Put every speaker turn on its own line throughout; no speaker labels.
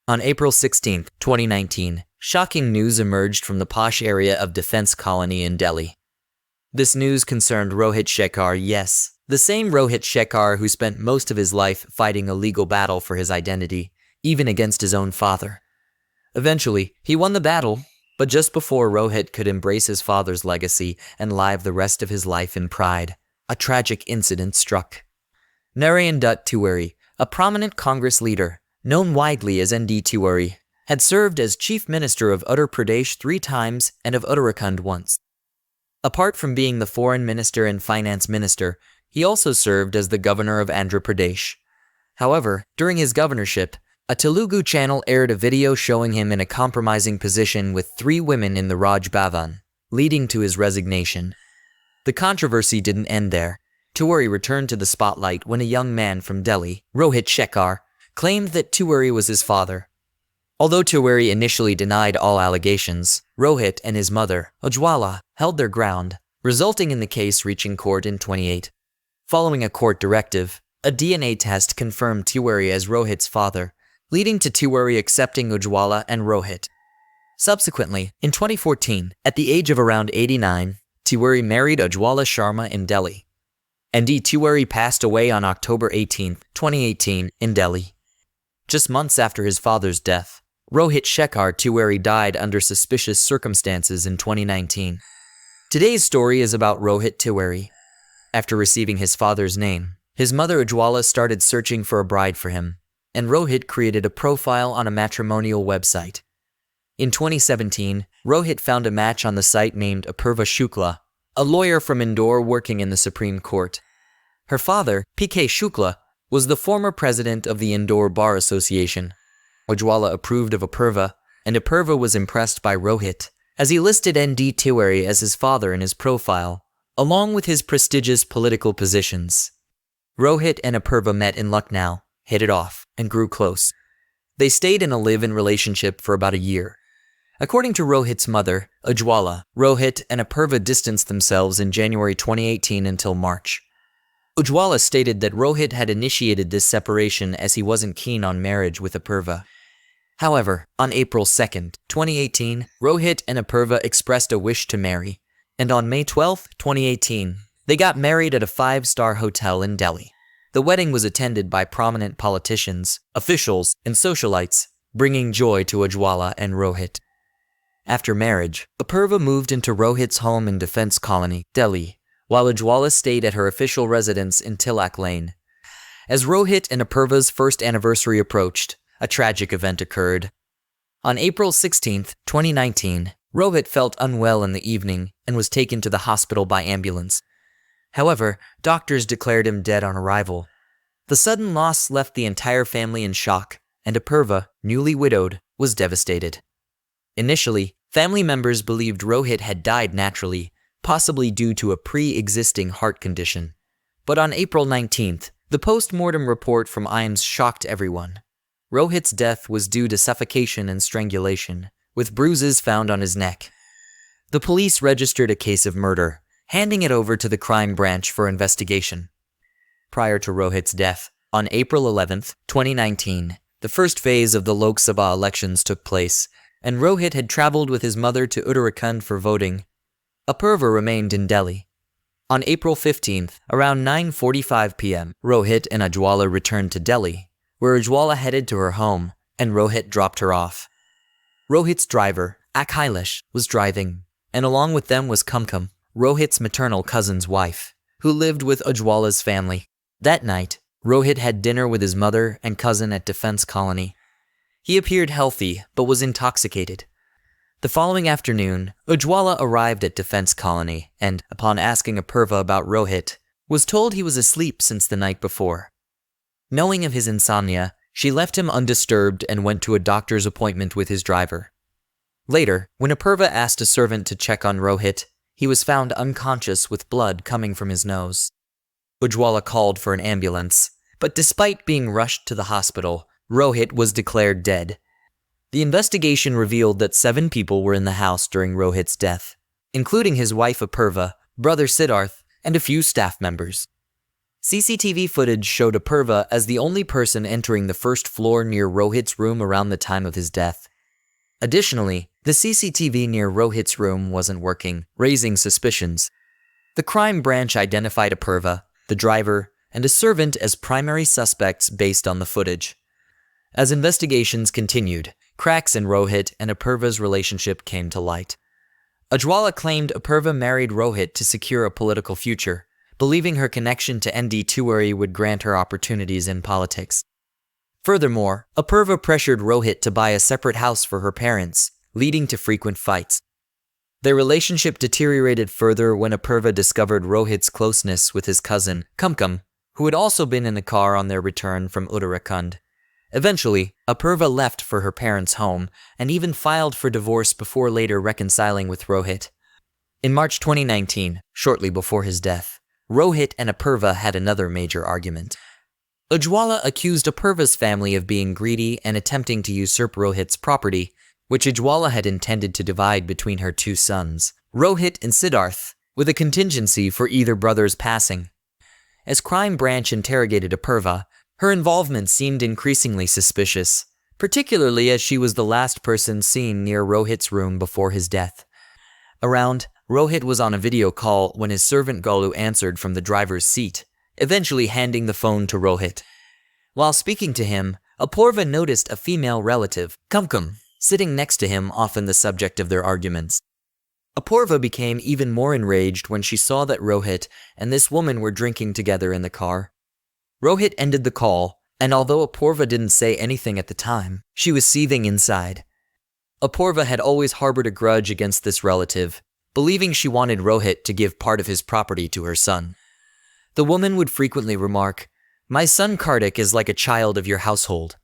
On April 16, 2019, shocking news emerged from the posh area of Defense Colony in Delhi. This news concerned Rohit Shekhar, yes, the same Rohit Shekhar who spent most of his life fighting a legal battle for his identity, even against his own father. Eventually, he won the battle, but just before Rohit could embrace his father's legacy and live the rest of his life in pride, a tragic incident struck. Narayan Dutt Tiwari, a prominent Congress leader, known widely as ND Tiwari, had served as Chief Minister of Uttar Pradesh 3 times and of Uttarakhand once. Apart from being the Foreign Minister and Finance Minister, he also served as the Governor of Andhra Pradesh. However, during his governorship, a Telugu channel aired a video showing him in a compromising position with 3 women in the Raj Bhavan, leading to his resignation. The controversy didn't end there. Tiwari returned to the spotlight when a young man from Delhi, Rohit Shekhar, claimed that Tiwari was his father. Although Tiwari initially denied all allegations, Rohit and his mother, Ujwala, held their ground, resulting in the case reaching court in 2018. Following a court directive, a DNA test confirmed Tiwari as Rohit's father, leading to Tiwari accepting Ujwala and Rohit. Subsequently, in 2014, at the age of around 89, Tiwari married Ujwala Sharma in Delhi. ND Tiwari passed away on October 18, 2018, in Delhi. Just months after his father's death, Rohit Shekhar Tiwari died under suspicious circumstances in 2019. Today's story is about Rohit Tiwari. After receiving his father's name, his mother Ujwala started searching for a bride for him, and Rohit created a profile on a matrimonial website. In 2017, Rohit found a match on the site named Apurva Shukla, a lawyer from Indore working in the Supreme Court. Her father, P.K. Shukla, was the former president of the Indore Bar Association. Ujwala approved of Apurva, and Apurva was impressed by Rohit, as he listed ND Tiwari as his father in his profile, along with his prestigious political positions. Rohit and Apurva met in Lucknow, hit it off, and grew close. They stayed in a live-in relationship for about a year. According to Rohit's mother, Ujwala, Rohit and Apurva distanced themselves in January 2018 until March. Ujwala stated that Rohit had initiated this separation as he wasn't keen on marriage with Apurva. However, on April 2, 2018, Rohit and Apurva expressed a wish to marry, and on May 12, 2018, they got married at a 5-star hotel in Delhi. The wedding was attended by prominent politicians, officials, and socialites, bringing joy to Ujwala and Rohit. After marriage, Apurva moved into Rohit's home in Defense Colony, Delhi, while Ujwala stayed at her official residence in Tilak Lane. As Rohit and Apurva's first anniversary approached, a tragic event occurred. On April 16, 2019, Rohit felt unwell in the evening and was taken to the hospital by ambulance. However, doctors declared him dead on arrival. The sudden loss left the entire family in shock, and Apurva, newly widowed, was devastated. Initially, family members believed Rohit had died naturally, possibly due to a pre-existing heart condition. But on April 19th, the post-mortem report from IMS shocked everyone. Rohit's death was due to suffocation and strangulation, with bruises found on his neck. The police registered a case of murder, handing it over to the crime branch for investigation. Prior to Rohit's death, on April 11, 2019, the first phase of the Lok Sabha elections took place, and Rohit had traveled with his mother to Uttarakhand for voting. Apurva remained in Delhi. On April 15th, around 9:45 p.m., Rohit and Ujwala returned to Delhi, where Ujwala headed to her home, and Rohit dropped her off. Rohit's driver, Akhilesh, was driving, and along with them was Kumkum, Rohit's maternal cousin's wife, who lived with Ujwala's family. That night, Rohit had dinner with his mother and cousin at Defense Colony. He appeared healthy, but was intoxicated. The following afternoon, Ujwala arrived at Defense Colony and, upon asking Apurva about Rohit, was told he was asleep since the night before. Knowing of his insomnia, she left him undisturbed and went to a doctor's appointment with his driver. Later, when Apurva asked a servant to check on Rohit, he was found unconscious with blood coming from his nose. Ujwala called for an ambulance, but despite being rushed to the hospital, Rohit was declared dead. The investigation revealed that 7 people were in the house during Rohit's death, including his wife Apurva, brother Siddharth, and a few staff members. CCTV footage showed Apurva as the only person entering the first floor near Rohit's room around the time of his death. Additionally, the CCTV near Rohit's room wasn't working, raising suspicions. The crime branch identified Apurva, the driver, and a servant as primary suspects based on the footage. As investigations continued, cracks in Rohit and Apurva's relationship came to light. Ujwala claimed Apurva married Rohit to secure a political future, believing her connection to ND Tiwari would grant her opportunities in politics. Furthermore, Apurva pressured Rohit to buy a separate house for her parents, leading to frequent fights. Their relationship deteriorated further when Apurva discovered Rohit's closeness with his cousin, Kumkum, who had also been in the car on their return from Uttarakhand. Eventually, Apurva left for her parents' home and even filed for divorce before later reconciling with Rohit. In March 2019, shortly before his death, Rohit and Apurva had another major argument. Ujwala accused Apurva's family of being greedy and attempting to usurp Rohit's property, which Ujwala had intended to divide between her two sons, Rohit and Siddharth, with a contingency for either brother's passing. As crime branch interrogated Apurva, her involvement seemed increasingly suspicious, particularly as she was the last person seen near Rohit's room before his death. Rohit was on a video call when his servant Galu answered from the driver's seat, eventually handing the phone to Rohit. While speaking to him, Apurva noticed a female relative, Kumkum, sitting next to him, often the subject of their arguments. Apurva became even more enraged when she saw that Rohit and this woman were drinking together in the car. Rohit ended the call, and although Apurva didn't say anything at the time, she was seething inside. Apurva had always harbored a grudge against this relative, believing she wanted Rohit to give part of his property to her son. The woman would frequently remark, "My son Kartik is like a child of your household."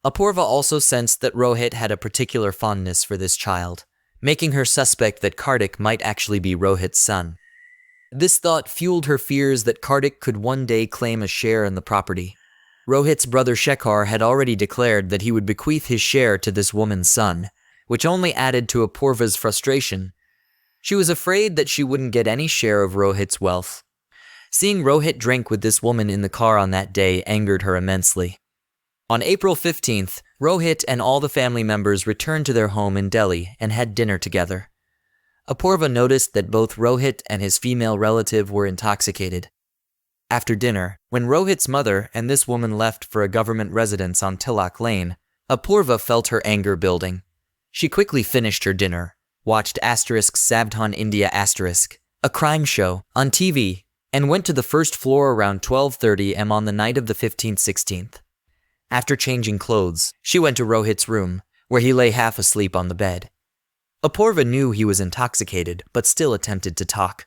Apurva also sensed that Rohit had a particular fondness for this child, making her suspect that Kartik might actually be Rohit's son. This thought fueled her fears that Kartik could one day claim a share in the property. Rohit's brother Shekhar had already declared that he would bequeath his share to this woman's son, which only added to Apurva's frustration. She was afraid that she wouldn't get any share of Rohit's wealth. Seeing Rohit drink with this woman in the car on that day angered her immensely. On April 15th, Rohit and all the family members returned to their home in Delhi and had dinner together. Apurva noticed that both Rohit and his female relative were intoxicated. After dinner, when Rohit's mother and this woman left for a government residence on Tilak Lane, Apurva felt her anger building. She quickly finished her dinner, watched *Savdhan India*, a crime show, on TV, and went to the first floor around 12:30 am on the night of the 15th-16th. After changing clothes, she went to Rohit's room, where he lay half asleep on the bed. Apurva knew he was intoxicated, but still attempted to talk.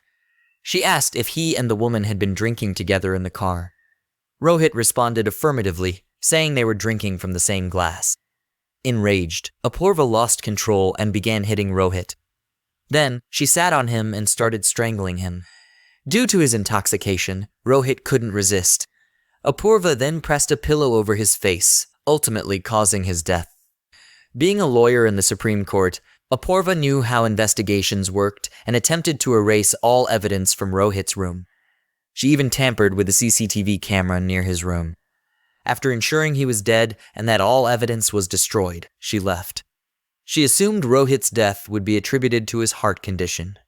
She asked if he and the woman had been drinking together in the car. Rohit responded affirmatively, saying they were drinking from the same glass. Enraged, Apurva lost control and began hitting Rohit. Then, she sat on him and started strangling him. Due to his intoxication, Rohit couldn't resist. Apurva then pressed a pillow over his face, ultimately causing his death. Being a lawyer in the Supreme Court, Apurva knew how investigations worked and attempted to erase all evidence from Rohit's room. She even tampered with the CCTV camera near his room. After ensuring he was dead and that all evidence was destroyed, she left. She assumed Rohit's death would be attributed to his heart condition.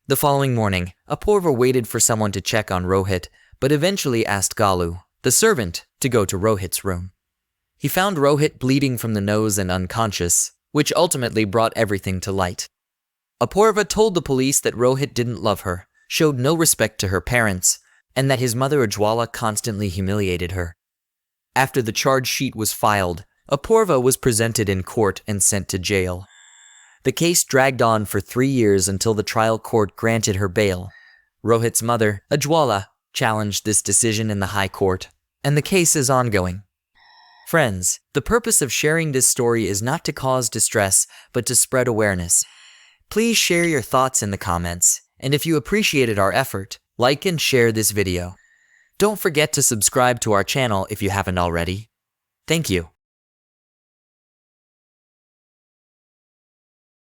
The following morning, Apurva waited for someone to check on Rohit, but eventually asked Galu, the servant, to go to Rohit's room. He found Rohit bleeding from the nose and unconscious, which ultimately brought everything to light. Apurva told the police that Rohit didn't love her, showed no respect to her parents, and that his mother Ujwala constantly humiliated her. After the charge sheet was filed, Apurva was presented in court and sent to jail. The case dragged on for 3 years until the trial court granted her bail. Rohit's mother, Ujwala, challenged this decision in the High Court, and the case is ongoing. Friends, the purpose of sharing this story is not to cause distress, but to spread awareness. Please share your thoughts in the comments, and if you appreciated our effort, like and share this video. Don't forget to subscribe to our channel if you haven't already. Thank you.